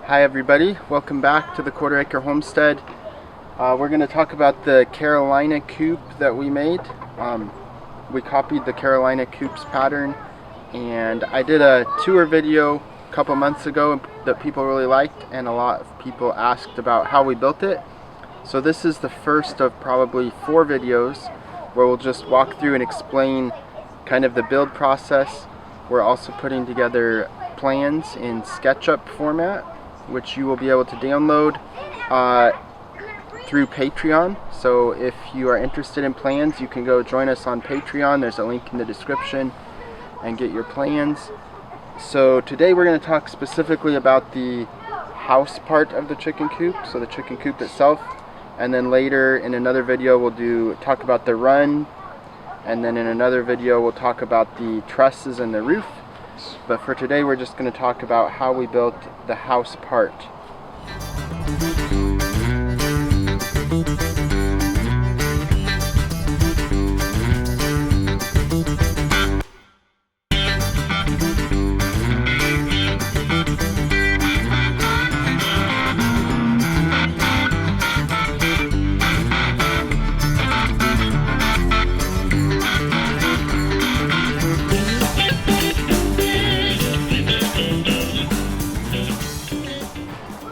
Hi everybody, welcome back to the Quarter Acre Homestead. We're going to talk about the Carolina coop that we made. We copied the Carolina coop's pattern, and I did a tour video a couple months ago that people really liked, and a lot of people asked about how we built it. So this is the first of probably 4 videos where we'll just walk through and explain kind of the build process. We're also putting together plans in SketchUp format, which you will be able to download through Patreon. So if you are interested in plans, you can go join us on Patreon. There's a link in the description, and get your plans. So today we're going to talk specifically about the house part of the chicken coop, so the chicken coop itself, and then later in another video we'll talk about the run, and then in another video we'll talk about the trusses and the roof. But for today we're just going to talk about how we built the house part.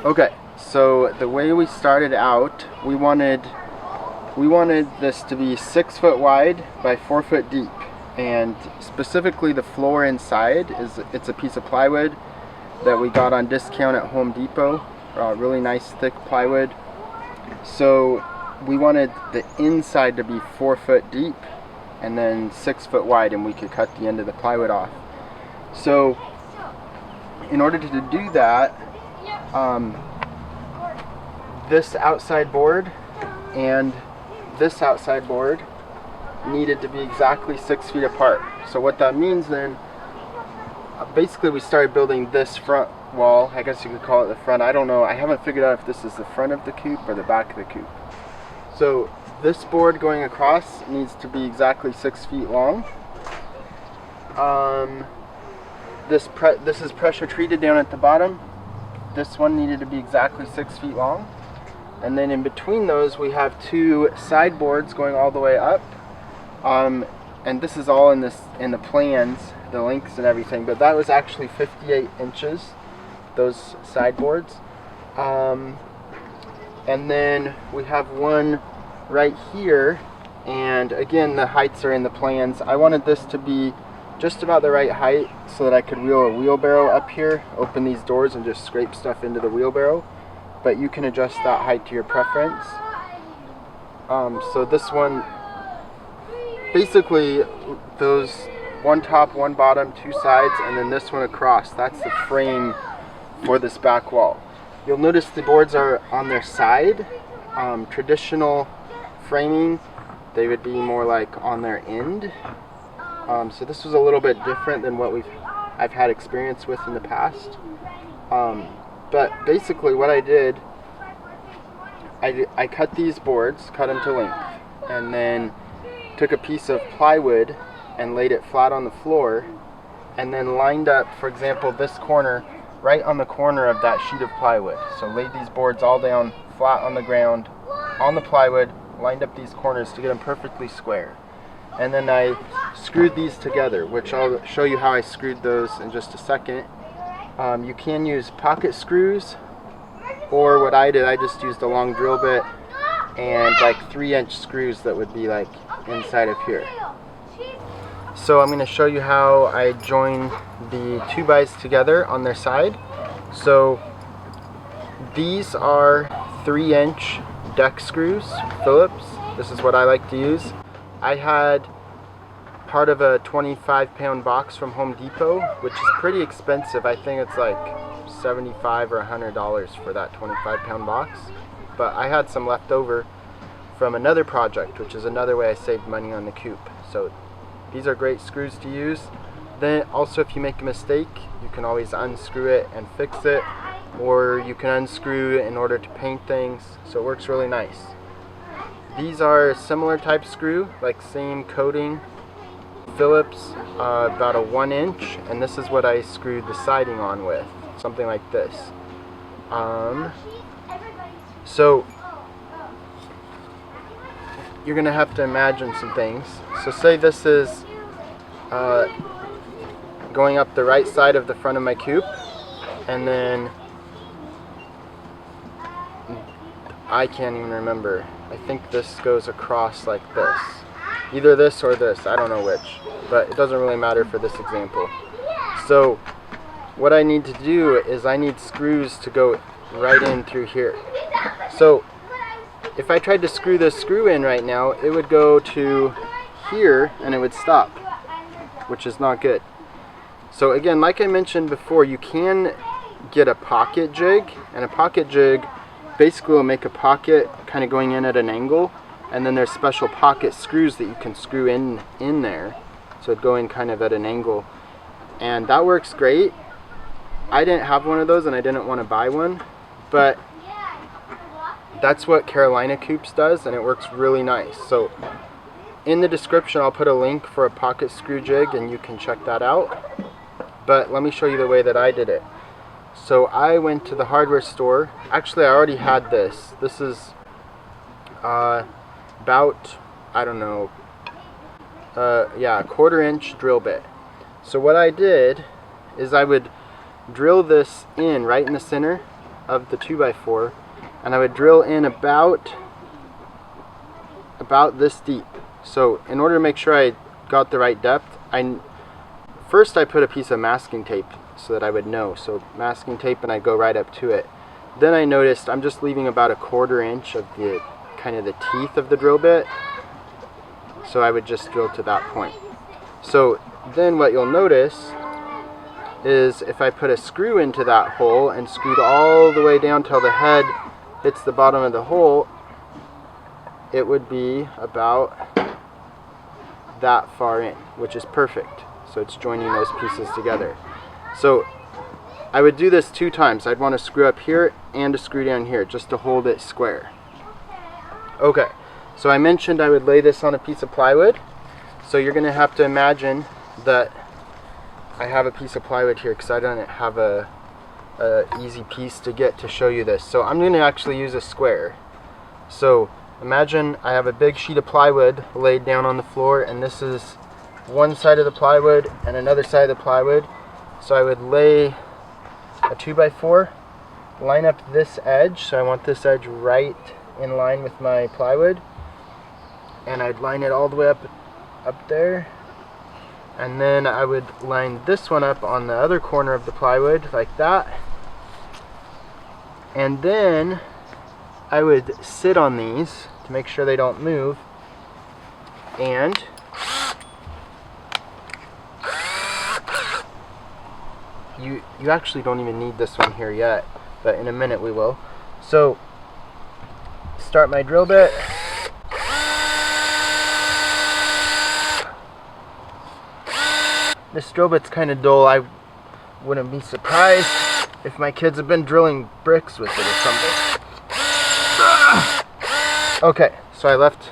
Okay, so the way we started out, we wanted this to be 6 foot wide by 4 foot deep, and specifically the floor inside it's a piece of plywood that we got on discount at Home Depot, really nice thick plywood. So we wanted the inside to be 4 foot deep and then 6 foot wide, and we could cut the end of the plywood off. So in order to do that, this outside board and this outside board needed to be exactly 6 feet apart. So what that means then, basically we started building this front wall. I guess you could call it the front. I don't know. I haven't figured out if this is the front of the coop or the back of the coop. So this board going across needs to be exactly 6 feet long. This is pressure treated down at the bottom. This one needed to be exactly 6 feet long. And then in between those we have 2 sideboards going all the way up. And this is all in the plans, the links and everything, but that was actually 58 inches, those sideboards. And then we have one right here, and again the heights are in the plans. I wanted this to be just about the right height so that I could wheel a wheelbarrow up here, open these doors and just scrape stuff into the wheelbarrow, but you can adjust that height to your preference. So this one, basically those one top, one bottom, 2 sides, and then this one across, that's the frame for this back wall. You'll notice the boards are on their side. Traditional framing, they would be more like on their end. So this was a little bit different than what I've had experience with in the past. But basically what I did, I cut these boards, cut them to length, and then took a piece of plywood and laid it flat on the floor, and then lined up, for example, this corner right on the corner of that sheet of plywood. So laid these boards all down flat on the ground, on the plywood, lined up these corners to get them perfectly square. And then I screwed these together, which I'll show you how I screwed those in just a second. You can use pocket screws, or what I did, I just used a long drill bit and like 3-inch screws that would be like inside of here. So I'm going to show you how I join the 2x together on their side. So these are 3-inch deck screws, Phillips. This is what I like to use. I had part of a 25-pound box from Home Depot, which is pretty expensive. I think it's like $75 or $100 for that 25-pound box. But I had some left over from another project, which is another way I saved money on the coop. So these are great screws to use. Then also, if you make a mistake, you can always unscrew it and fix it, or you can unscrew it in order to paint things. So it works really nice. These are a similar type screw, like same coating, Phillips, about a 1 inch, and this is what I screwed the siding on with, something like this. So you're gonna have to imagine some things. So say this is going up the right side of the front of my coop, and then I can't even remember. I think this goes across like this. Either this or this, I don't know which, but it doesn't really matter for this example. So what I need to do is I need screws to go right in through here. So if I tried to screw this screw in right now, it would go to here and it would stop, which is not good. So again, like I mentioned before, you can get a pocket jig, and a pocket jig basically will make a pocket kind of going in at an angle, and then there's special pocket screws that you can screw in there, so it'd go in kind of at an angle, and that works great. I didn't have one of those and I didn't want to buy one, but that's what Carolina Coops does, and it works really nice. So in the description I'll put a link for a pocket screw jig and you can check that out. But let me show you the way that I did it. So I went to the hardware store. Actually, I already had this. This is about, I don't know, yeah, a 1/4 inch drill bit. So what I did is I would drill this in right in the center of the 2x4, and I would drill in about this deep. So in order to make sure I got the right depth, first I put a piece of masking tape so that I would know. So masking tape, and I go right up to it. Then I noticed I'm just leaving about a 1/4 inch of the kind of the teeth of the drill bit. So I would just drill to that point. So then what you'll notice is if I put a screw into that hole and screwed all the way down till the head hits the bottom of the hole, it would be about that far in, which is perfect. So it's joining those pieces together. So I would do this 2 times. I'd want to screw up here and a screw down here just to hold it square. Okay, so I mentioned I would lay this on a piece of plywood. So you're going to have to imagine that I have a piece of plywood here because I didn't have a easy piece to get to show you this. So I'm going to actually use a square. So imagine I have a big sheet of plywood laid down on the floor, and this is one side of the plywood and another side of the plywood. So I would lay a 2x4, line up this edge, so I want this edge right in line with my plywood, and I'd line it all the way up there, and then I would line this one up on the other corner of the plywood like that, and then I would sit on these to make sure they don't move, and you actually don't even need this one here yet, but in a minute we will. So start my drill bit. This drill bit's kind of dull. I wouldn't be surprised if my kids have been drilling bricks with it or something. Okay, so I left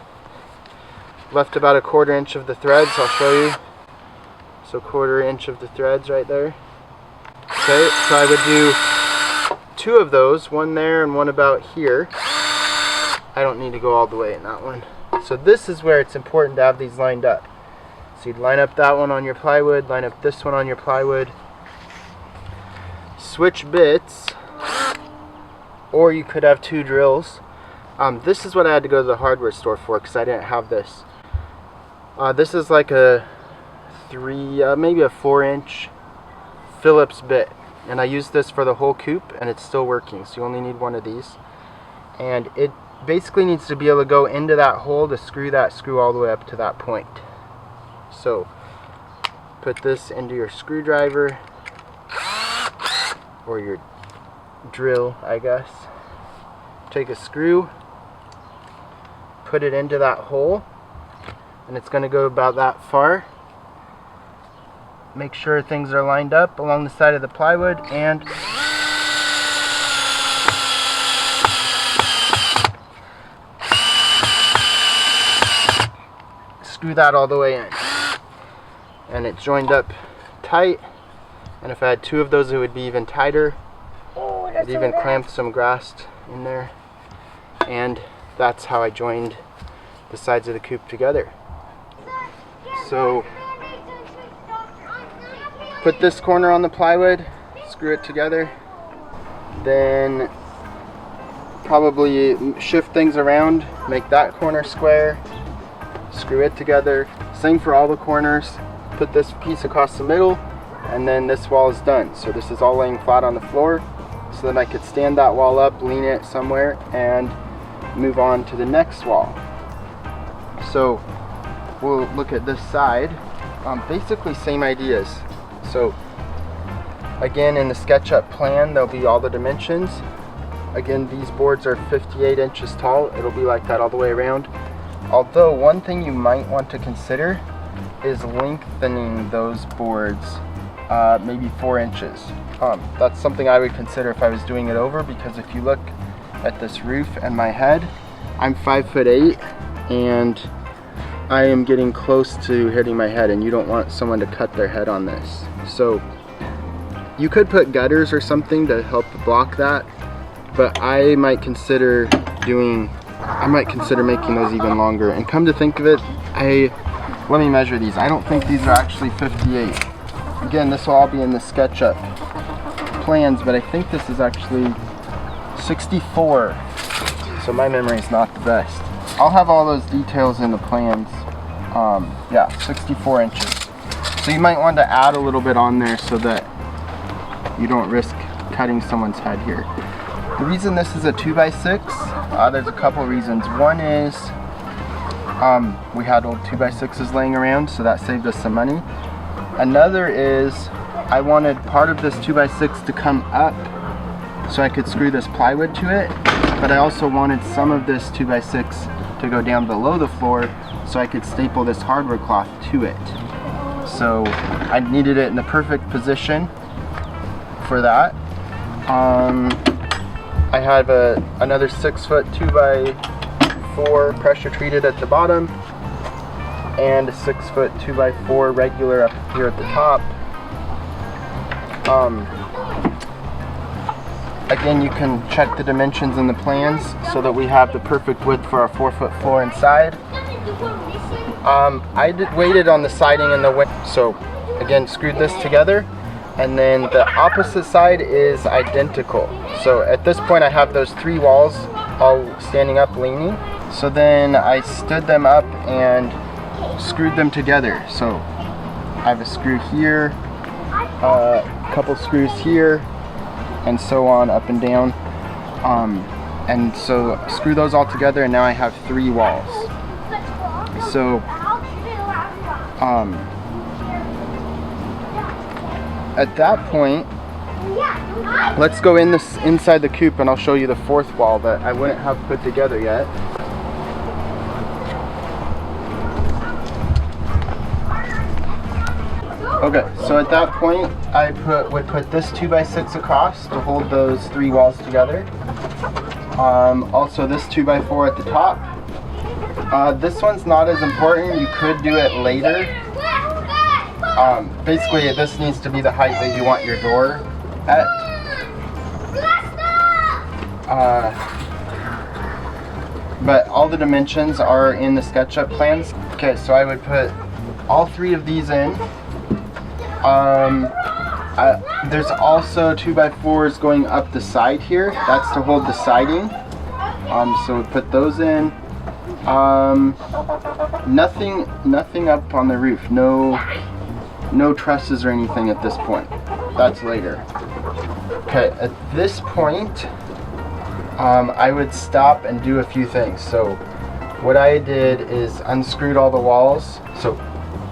about a 1/4 inch of the threads. I'll show you. So 1/4 inch of the threads right there. Okay, so I would do 2 of those, one there and one about here. I don't need to go all the way in that one. So this is where it's important to have these lined up. So you'd line up that one on your plywood, line up this one on your plywood, switch bits, or you could have 2 drills. This is what I had to go to the hardware store for because I didn't have this. This is like a maybe a 4-inch Phillips bit, and I used this for the whole coop, and it's still working. So you only need one of these, and it basically needs to be able to go into that hole to screw that screw all the way up to that point. So put this into your screwdriver, or your drill, I guess. Take a screw, put it into that hole, and it's going to go about that far. Make sure things are lined up along the side of the plywood, and screw that all the way in. And it's joined up tight, and if I had 2 of those it would be even tighter. It even clamped some grass in there, and that's how I joined the sides of the coop together. So put this corner on the plywood, screw it together, then probably shift things around, make that corner square, screw it together. Same for all the corners. Put this piece across the middle, and then this wall is done. So this is all laying flat on the floor, so then I could stand that wall up, lean it somewhere, and move on to the next wall. So we'll look at this side. Basically same ideas. So again, in the SketchUp plan, there'll be all the dimensions. Again, these boards are 58 inches tall. It'll be like that all the way around. Although one thing you might want to consider is lengthening those boards maybe 4 inches. That's something I would consider if I was doing it over, because if you look at this roof and my head, I'm 5'8", and I am getting close to hitting my head, and you don't want someone to cut their head on this. So you could put gutters or something to help block that, but I might consider making those even longer. And come to think of it, let me measure these. I don't think these are actually 58. Again, this will all be in the SketchUp plans, but I think this is actually 64. So my memory is not the best. I'll have all those details in the plans. Yeah, 64 inches. So you might want to add a little bit on there so that you don't risk cutting someone's head here. The reason this is a 2x6, there's a couple reasons. One is we had old 2x6s laying around, so that saved us some money. Another is I wanted part of this 2x6 to come up so I could screw this plywood to it, but I also wanted some of this 2x6 to go down below the floor so I could staple this hardware cloth to it. So I needed it in the perfect position for that. I have another 6-foot 2x4 pressure treated at the bottom, and a 6-foot 2x4 regular up here at the top. Again, you can check the dimensions in the plans so that we have the perfect width for our 4-foot floor inside. I waited on the siding and the window, so again, screwed this together, and then the opposite side is identical. So at this point I have those 3 walls all standing up, leaning. So then I stood them up and screwed them together. So I have a screw here, a couple screws here, and so on, up and down. And so screw those all together, and now I have 3 walls. So at that point, let's go inside the coop, and I'll show you the 4th wall that I wouldn't have put together yet. Okay, so at that point, would put this 2x6 across to hold those 3 walls together. Also this 2x4 at the top. This one's not as important. You could do it later. Basically, this needs to be the height that you want your door at. But all the dimensions are in the SketchUp plans. Okay, so I would put all 3 of these in. There's also 2x4s going up the side here. That's to hold the siding. So we put those in. Nothing up on the roof. No trusses or anything at this point. That's later. Okay, at this point, I would stop and do a few things. So what I did is unscrewed all the walls. So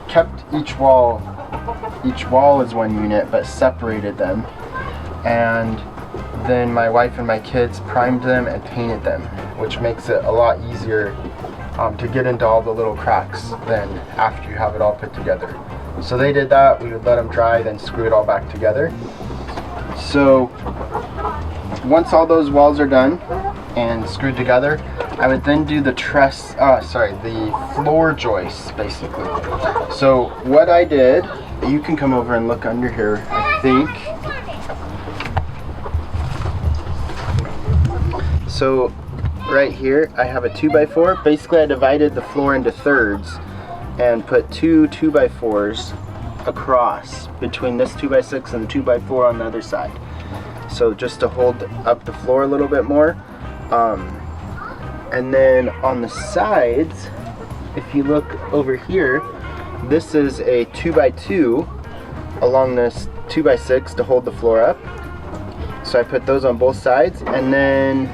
kept each wall is 1 unit, but separated them. And then my wife and my kids primed them and painted them, which makes it a lot easier to get into all the little cracks than after you have it all put together. So they did that. We would let them dry, then screw it all back together. So once all those walls are done and screwed together, I would then do the the floor joists, basically. So what I did, you can come over and look under here, I think. So right here I have a 2x4. Basically I divided the floor into thirds and put two 2x4s across between this 2x6 and the 2x4 on the other side. So just to hold up the floor a little bit more. And then on the sides, if you look over here, this is a 2x2 along this 2x6 to hold the floor up. So I put those on both sides, and then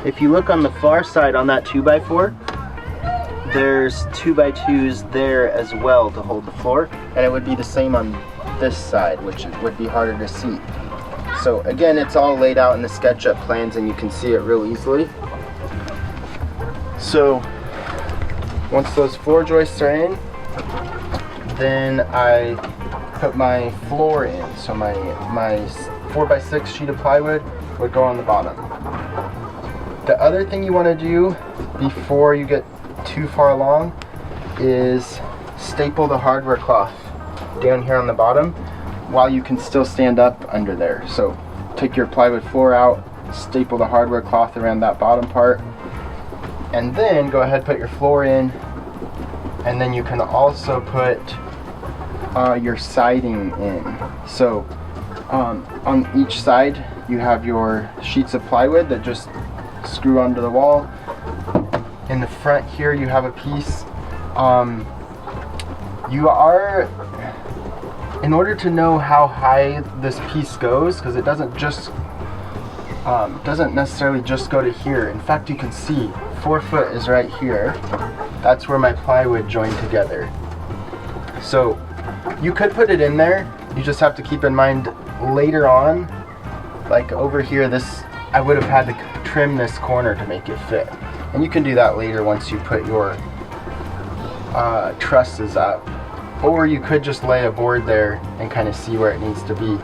if you look on the far side on that 2x4, there's 2x2s there as well to hold the floor, and it would be the same on this side, which would be harder to see. So again, it's all laid out in the SketchUp plans and you can see it real easily. So once those floor joists are in, then I put my floor in. So my 4x6 sheet of plywood would go on the bottom. The other thing you want to do before you get too far along is staple the hardware cloth down here on the bottom while you can still stand up under there. So take your plywood floor out, staple the hardware cloth around that bottom part, and then go ahead, put your floor in, and then you can also put your siding in. So on each side you have your sheets of plywood that just screw onto the wall. In the front here you have a piece. In order to know how high this piece goes, because it doesn't necessarily just go to here. In fact, you can see 4 foot is right here. That's where my plywood joined together. So you could put it in there. You just have to keep in mind later on, like over here, I would have had to trim this corner to make it fit. And you can do that later once you put your trusses up. Or you could just lay a board there and kind of see where it needs to be.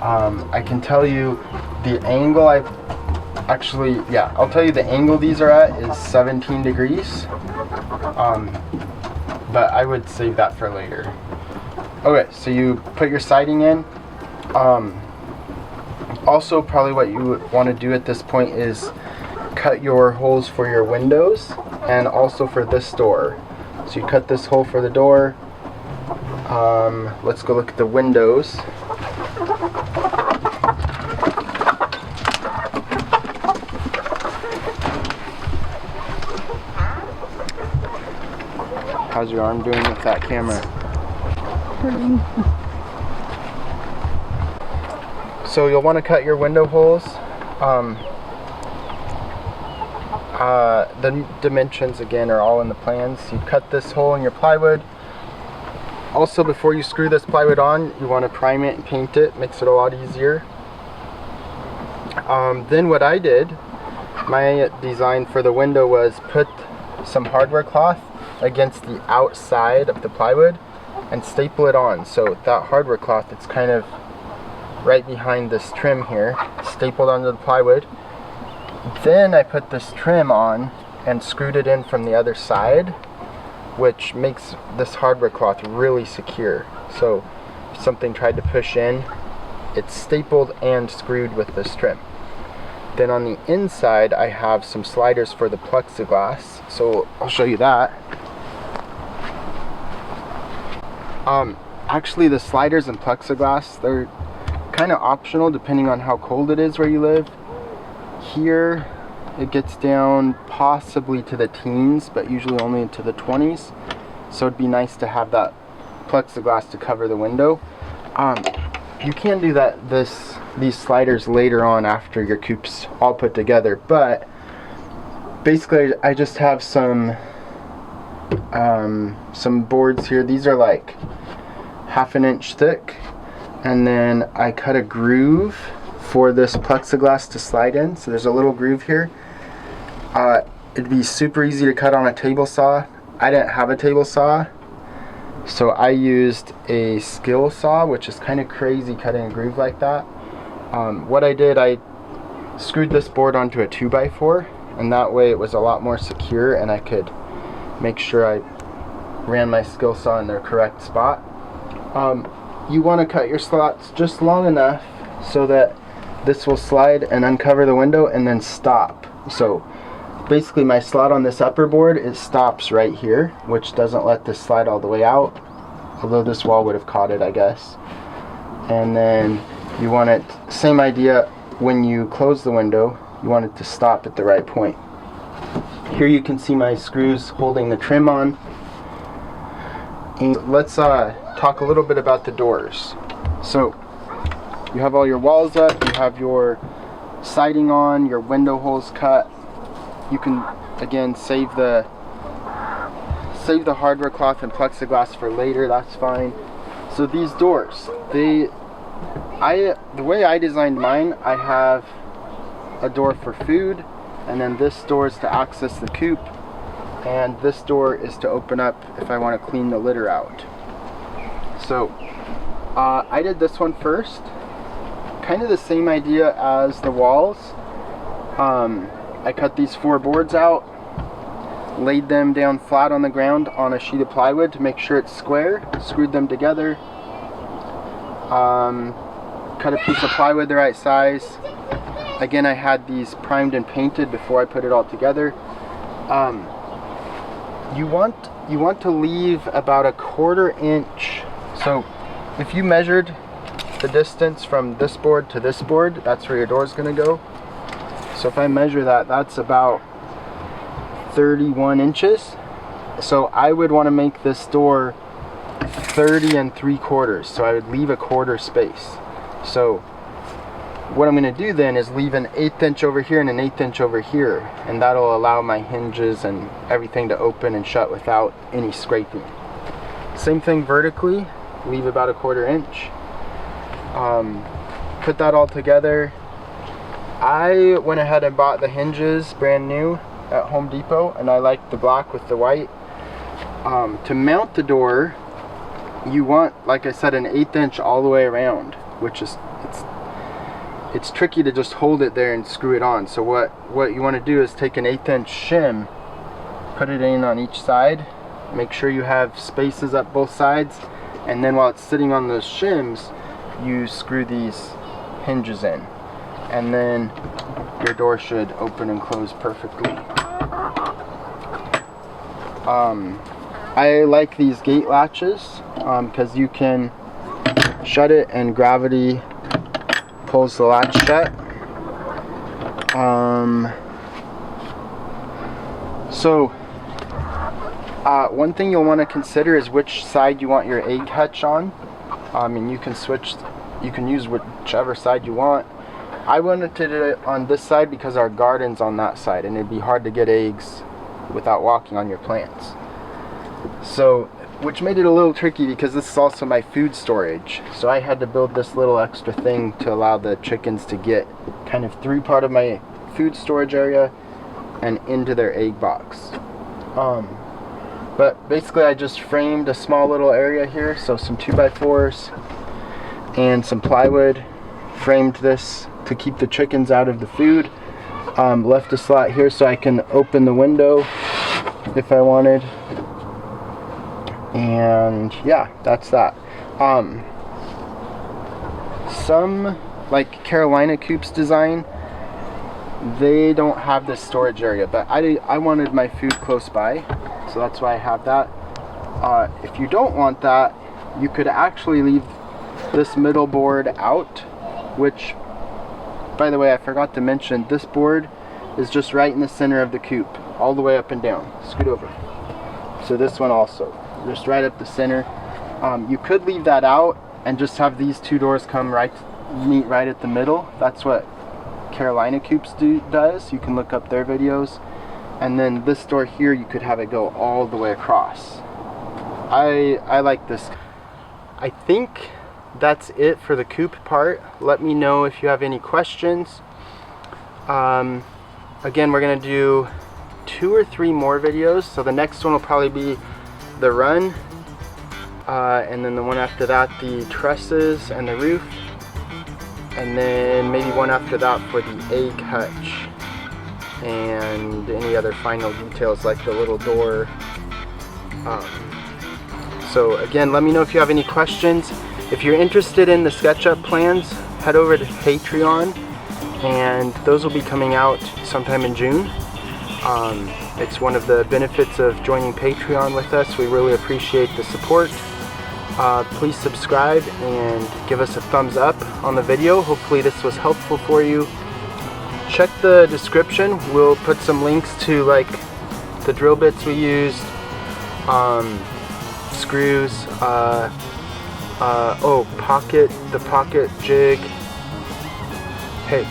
I can tell you the angle I'll tell you the angle these are at is 17 degrees. But I would save that for later. Okay, so you put your siding in. Also, probably what you would want to do at this point is cut your holes for your windows and also for this door. So you cut this hole for the door. Let's go look at the windows. How's your arm doing with that camera? Hurting. So you'll want to cut your window holes. The dimensions again are all in the plans. You cut this hole in your plywood. Also, before you screw this plywood on, you want to prime it and paint it. Makes it a lot easier. Then what I did, my design for the window was put some hardware cloth against the outside of the plywood and staple it on. So that hardware cloth, it's kind of right behind this trim here, stapled onto the plywood. Then I put this trim on and screwed it in from the other side, which makes this hardware cloth really secure. So if something tried to push in, it's stapled and screwed with this trim. Then on the inside I have some sliders for the plexiglass, so I'll show you that. Actually the sliders and plexiglass, they're kind of optional depending on how cold it is where you live. Here it gets down possibly to the teens, but usually only into the 20s. So it'd be nice to have that plexiglass to cover the window. You can do these sliders later on after your coop's all put together, but basically I just have some boards here. These are like 1/2 inch thick, and then I cut a groove for this plexiglass to slide in. So there's a little groove here. It'd be super easy to cut on a table saw. I didn't have a table saw, so I used a skill saw, which is kind of crazy cutting a groove like that. What I did, I screwed this board onto a 2x4, and that way it was a lot more secure and I could make sure I ran my skill saw in their correct spot. You want to cut your slots just long enough so that this will slide and uncover the window and then stop. So basically my slot on this upper board, it stops right here, which doesn't let this slide all the way out, although this wall would have caught it, I guess. And then you want it, same idea, when you close the window, you want it to stop at the right point. Here you can see my screws holding the trim on. And let's talk a little bit about the doors. So you have all your walls up, you have your siding on, your window holes cut. You can again save the hardware cloth and plexiglass for later, that's fine. So these doors, the way I designed mine, I have a door for food, and then this door is to access the coop, and this door is to open up if I want to clean the litter out. So I did this one first, kind of the same idea as the walls. I cut these 4 boards out, laid them down flat on the ground on a sheet of plywood to make sure it's square, screwed them together, cut a piece of plywood the right size. Again, I had these primed and painted before I put it all together. You want to leave about a 1/4 inch. So if you measured the distance from this board to this board, that's where your door is going to go. So if I measure that, that's about 31 inches. So I would want to make this door 30 3/4. So I would leave a 1/4 space. So what I'm going to do then is leave an 1/8 inch over here and an 1/8 inch over here, and that'll allow my hinges and everything to open and shut without any scraping. Same thing vertically, leave about a 1/4 inch. Put that all together. I went ahead and bought the hinges brand new at Home Depot, and I like the black with the white. To mount the door, you want, like I said, an 1/8 inch all the way around, which is it's tricky to just hold it there and screw it on. So what you want to do is take an 1/8 inch shim, put it in on each side, make sure you have spaces up both sides, and then while it's sitting on those shims, you screw these hinges in, and then your door should open and close perfectly. I like these gate latches because you can shut it and gravity pulls the latch shut. One thing you'll want to consider is which side you want your egg hutch on. And you can use whichever side you want. I wanted to do it on this side because our garden's on that side, and it'd be hard to get eggs without walking on your plants. So, which made it a little tricky because this is also my food storage. So I had to build this little extra thing to allow the chickens to get kind of through part of my food storage area and into their egg box. But basically I just framed a small little area here, so some 2x4s and some plywood, framed this to keep the chickens out of the food. Left a slot here so I can open the window if I wanted. And yeah, that's that. Some, like Carolina Coop's design, they don't have this storage area, but I wanted my food close by, so that's why I have that. If you don't want that, you could actually leave this middle board out, which, by the way, I forgot to mention, this board is just right in the center of the coop, all the way up and down. Scoot over. So this one also, just right up the center. You could leave that out and just have these two doors meet right at the middle. That's what Carolina Coops does. You can look up their videos. And then this door here, you could have it go all the way across. I like this. I think that's it for the coop part. Let me know if you have any questions. Again, we're gonna do 2 or 3 more videos. So the next one will probably be the run, and then the one after that, the trusses and the roof, and then maybe one after that for the egg hutch and any other final details like the little door. So again, let me know if you have any questions. If you're interested in the SketchUp plans, head over to Patreon and those will be coming out sometime in June. It's one of the benefits of joining Patreon with us. We really appreciate the support. Please subscribe and give us a thumbs up on the video. Hopefully this was helpful for you. Check the description. We'll put some links to like the drill bits we used, screws, the pocket jig. Hey,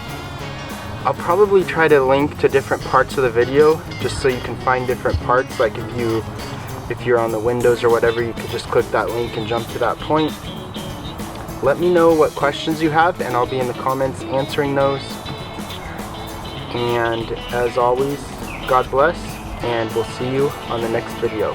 I'll probably try to link to different parts of the video just so you can find different parts. Like if you're on the Windows or whatever, you could just click that link and jump to that point. Let me know what questions you have and I'll be in the comments answering those. And as always, God bless, and we'll see you on the next video.